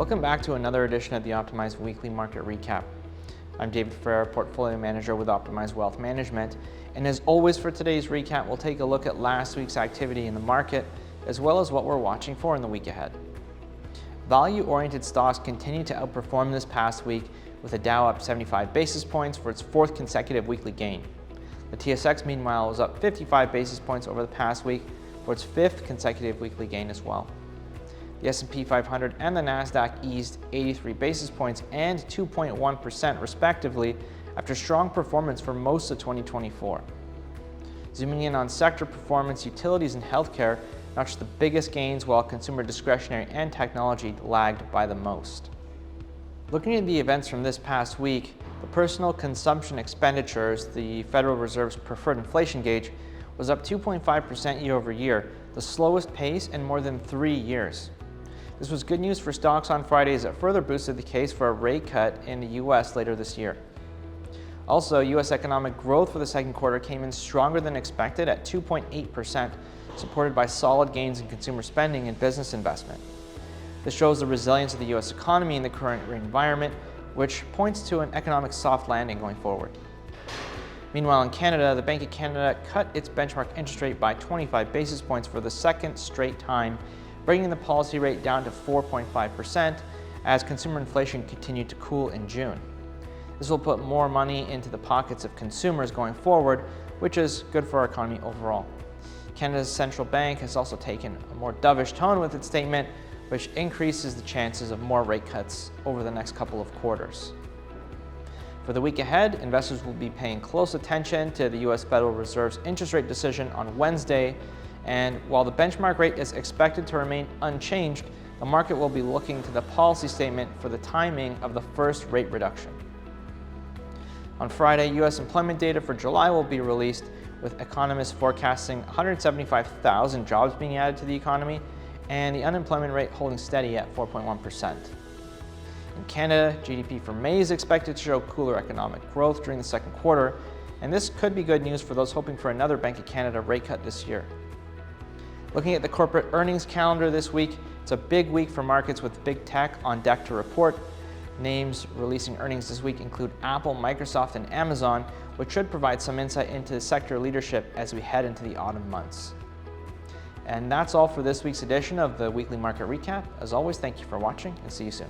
Welcome back to another edition of the Optimized Weekly Market Recap. I'm David Ferreira, Portfolio Manager with Optimized Wealth Management, and as always for today's recap, we'll take a look at last week's activity in the market, as well as what we're watching for in the week ahead. Value-oriented stocks continue to outperform this past week, with the Dow up 75 basis points for its fourth consecutive weekly gain. The TSX, meanwhile, was up 55 basis points over the past week for its fifth consecutive weekly gain as well. The S&P 500 and the Nasdaq eased 83 basis points and 2.1% respectively after strong performance for most of 2024. Zooming in on sector performance, utilities and healthcare notched the biggest gains, while consumer discretionary and technology lagged by the most. Looking at the events from this past week, the personal consumption expenditures, the Federal Reserve's preferred inflation gauge, was up 2.5% year over year, the slowest pace in more than 3 years. This was good news for stocks on Friday, as it further boosted the case for a rate cut in the U.S. later this year. Also, U.S. economic growth for the second quarter came in stronger than expected at 2.8%, supported by solid gains in consumer spending and business investment. This shows the resilience of the U.S. economy in the current rate environment, which points to an economic soft landing going forward. Meanwhile, in Canada, the Bank of Canada cut its benchmark interest rate by 25 basis points for the second straight time, bringing the policy rate down to 4.5% as consumer inflation continued to cool in June. This will put more money into the pockets of consumers going forward, which is good for our economy overall. Canada's central bank has also taken a more dovish tone with its statement, which increases the chances of more rate cuts over the next couple of quarters. For the week ahead, investors will be paying close attention to the U.S. Federal Reserve's interest rate decision on Wednesday, and while the benchmark rate is expected to remain unchanged, the market will be looking to the policy statement for the timing of the first rate reduction. On Friday, U.S. employment data for July will be released, with economists forecasting 175,000 jobs being added to the economy and the unemployment rate holding steady at 4.1%. In Canada, GDP for May is expected to show cooler economic growth during the second quarter, and this could be good news for those hoping for another Bank of Canada rate cut this year. Looking at the corporate earnings calendar this week, it's a big week for markets with big tech on deck to report. Names releasing earnings this week include Apple, Microsoft, and Amazon, which should provide some insight into sector leadership as we head into the autumn months. And that's all for this week's edition of the Weekly Market Recap. As always, thank you for watching, and see you soon.